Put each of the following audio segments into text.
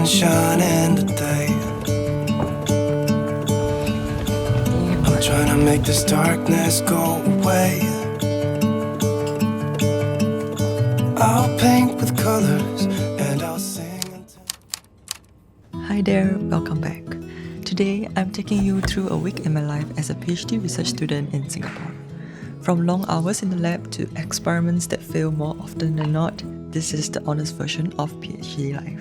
shining today. I'm trying to make this darkness go away. I'll paint with colors and I'll sing until... Hi there, welcome back. Today, I'm taking you through a week in my life as a PhD research student in Singapore. From long hours in the lab to experiments that fail more often than not, this is the honest version of PhD life.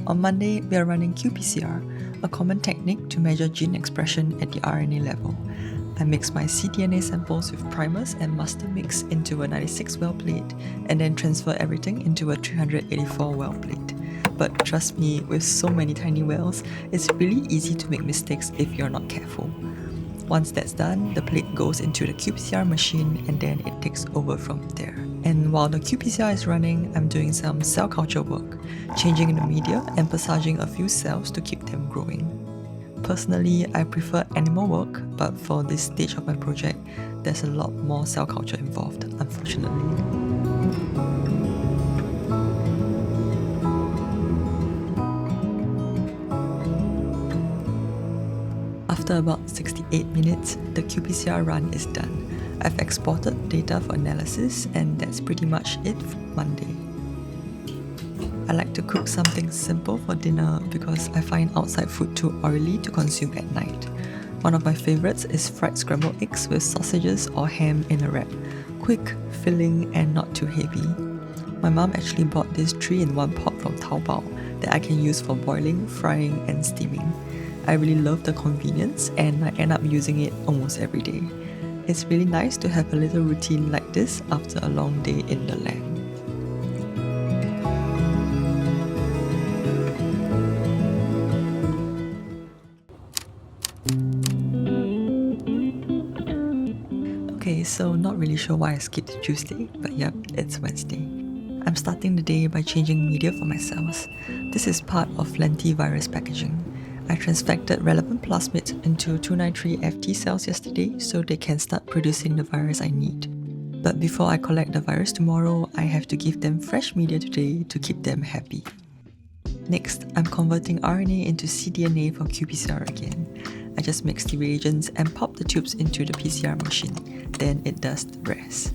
On Monday, we are running qPCR, a common technique to measure gene expression at the RNA level. I mix my cDNA samples with primers and master mix into a 96 well plate and then transfer everything into a 384 well plate. But trust me, with so many tiny wells, it's really easy to make mistakes if you're not careful. Once that's done, the plate goes into the qPCR machine and then it takes over from there. And while the qPCR is running, I'm doing some cell culture work, changing the media and passaging a few cells to keep them growing. Personally, I prefer animal work, but for this stage of my project, there's a lot more cell culture involved, unfortunately. After about 68 minutes, the qPCR run is done. I've exported data for analysis, and that's pretty much it for Monday. I like to cook something simple for dinner because I find outside food too oily to consume at night. One of my favorites is fried scrambled eggs with sausages or ham in a wrap. Quick, filling, and not too heavy. My mom actually bought this 3-in-1 pot from Taobao that I can use for boiling, frying, and steaming. I really love the convenience and I end up using it almost every day. It's really nice to have a little routine like this after a long day in the lab. Okay, so not really sure why I skipped Tuesday, but yep, it's Wednesday. I'm starting the day by changing media for my cells. This is part of lentivirus packaging. I transfected relevant plasmids into 293FT cells yesterday so they can start producing the virus I need. But before I collect the virus tomorrow, I have to give them fresh media today to keep them happy. Next, I'm converting RNA into cDNA for qPCR again. I just mix the reagents and pop the tubes into the PCR machine. Then it does the rest.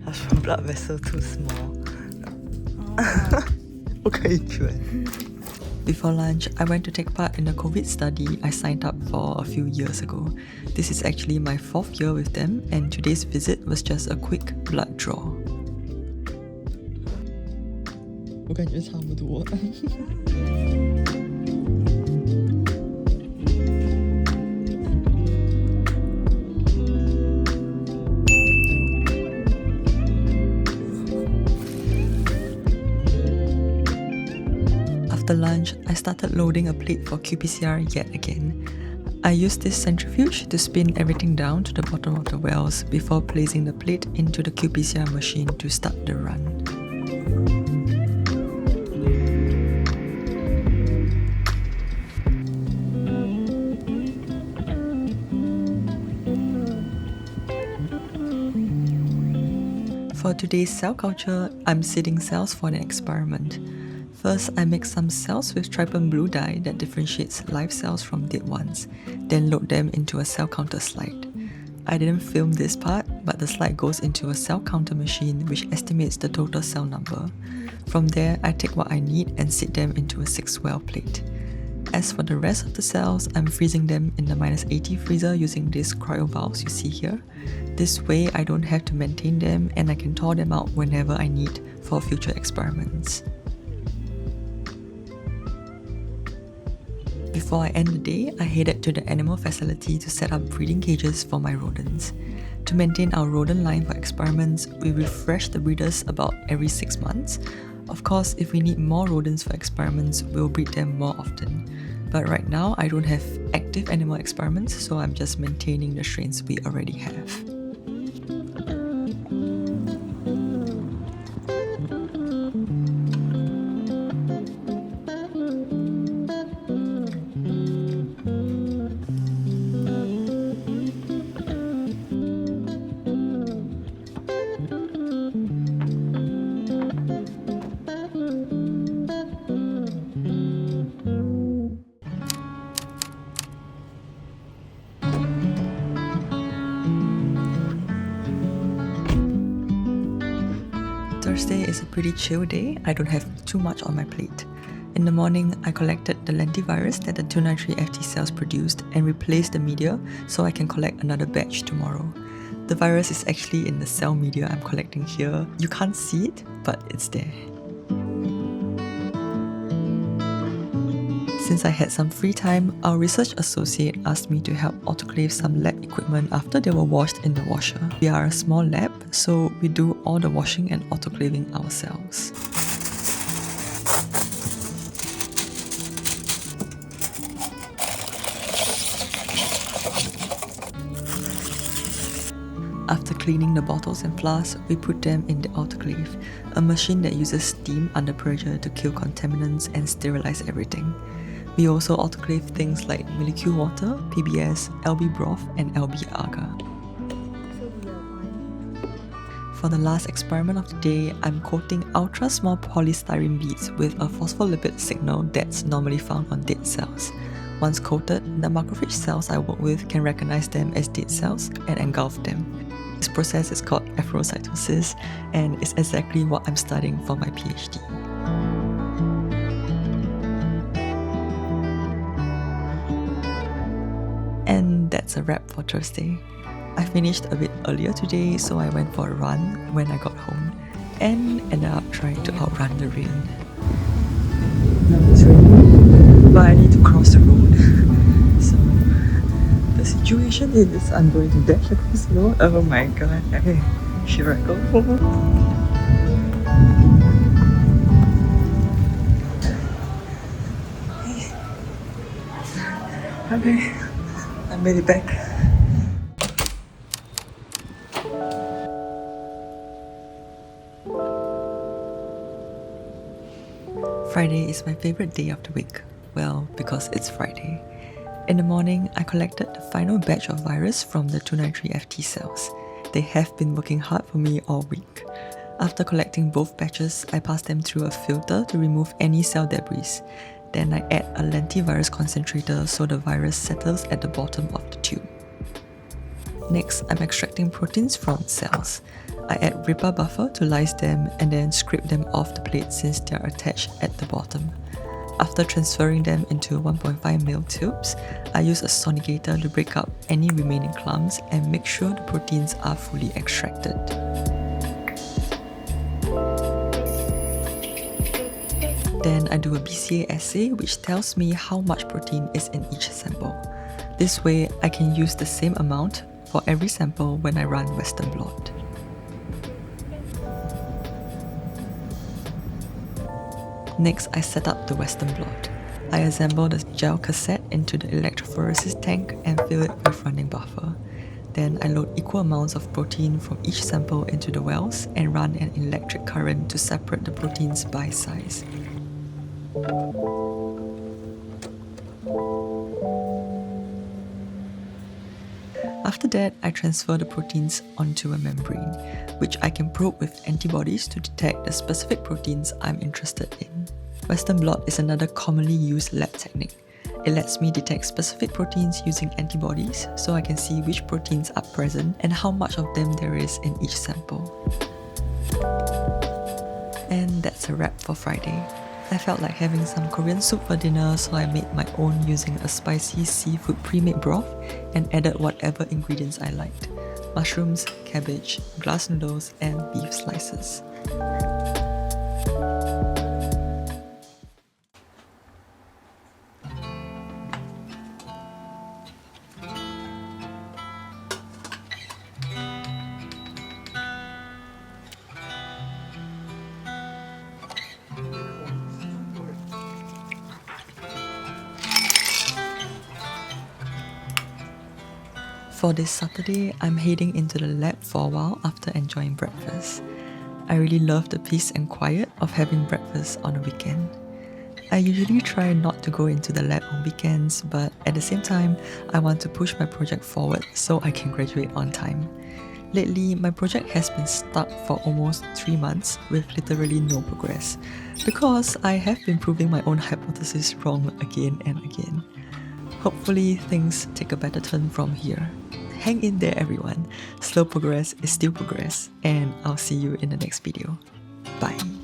That's my blood vessel too small. 不可以卷。Before lunch, I went to take part in a COVID study I signed up for a few years ago. This is actually my 4th year with them, and today's visit was just a quick blood draw. 我感觉差不多。After lunch, I started loading a plate for qPCR yet again. I used this centrifuge to spin everything down to the bottom of the wells before placing the plate into the qPCR machine to start the run. For today's cell culture, I'm seeding cells for an experiment. First, I mix some cells with trypan blue dye that differentiates live cells from dead ones, then load them into a cell counter slide. I didn't film this part, but the slide goes into a cell counter machine which estimates the total cell number. From there, I take what I need and seed them into a 6-well plate. As for the rest of the cells, I'm freezing them in the -80 freezer using these cryo valves you see here. This way, I don't have to maintain them and I can thaw them out whenever I need for future experiments. Before I end the day, I headed to the animal facility to set up breeding cages for my rodents. To maintain our rodent line for experiments, we refresh the breeders about every 6 months. Of course, if we need more rodents for experiments, we'll breed them more often. But right now, I don't have active animal experiments, so I'm just maintaining the strains we already have. Thursday is a pretty chill day. I don't have too much on my plate. In the morning, I collected the lentivirus that the 293 FT cells produced and replaced the media so I can collect another batch tomorrow. The virus is actually in the cell media I'm collecting here. You can't see it, but it's there. Since I had some free time, our research associate asked me to help autoclave some lab equipment after they were washed in the washer. We are a small lab, so we do all the washing and autoclaving ourselves. After cleaning the bottles and flasks, we put them in the autoclave, a machine that uses steam under pressure to kill contaminants and sterilize everything. We also autoclave things like molecule water, PBS, LB broth, and LB agar. For the last experiment of the day, I'm coating ultra small polystyrene beads with a phospholipid signal that's normally found on dead cells. Once coated, the macrophage cells I work with can recognize them as dead cells and engulf them. This process is called efferocytosis and is exactly what I'm studying for my PhD. And that's a wrap for Thursday. I finished a bit earlier today, so I went for a run when I got home and ended up trying to outrun the rain. Now it's raining, but I need to cross the road. So the situation is I'm going to dash across the road. Oh my god, okay, should I go? Okay, I made it back. Friday is my favorite day of the week. Well, because it's Friday. In the morning, I collected the final batch of virus from the 293 FT cells. They have been working hard for me all week. After collecting both batches, I pass them through a filter to remove any cell debris. Then I add a lentivirus concentrator so the virus settles at the bottom of the tube. Next, I'm extracting proteins from cells. I add Ripper buffer to lyse them and then scrape them off the plate since they are attached at the bottom. After transferring them into 1.5ml tubes, I use a sonicator to break up any remaining clumps and make sure the proteins are fully extracted. Then I do a BCA assay which tells me how much protein is in each sample. This way, I can use the same amount for every sample when I run Western blot. Next, I set up the Western blot. I assemble the gel cassette into the electrophoresis tank and fill it with running buffer. Then I load equal amounts of protein from each sample into the wells and run an electric current to separate the proteins by size. After that, I transfer the proteins onto a membrane, which I can probe with antibodies to detect the specific proteins I'm interested in. Western blot is another commonly used lab technique. It lets me detect specific proteins using antibodies so I can see which proteins are present and how much of them there is in each sample. And that's a wrap for Friday. I felt like having some Korean soup for dinner, so I made my own using a spicy seafood pre-made broth and added whatever ingredients I liked: mushrooms, cabbage, glass noodles, and beef slices. For this Saturday, I'm heading into the lab for a while after enjoying breakfast. I really love the peace and quiet of having breakfast on a weekend. I usually try not to go into the lab on weekends, but at the same time, I want to push my project forward so I can graduate on time. Lately, my project has been stuck for almost 3 months with literally no progress, because I have been proving my own hypothesis wrong again and again. Hopefully, things take a better turn from here. Hang in there, everyone. Slow progress is still progress, and I'll see you in the next video. Bye.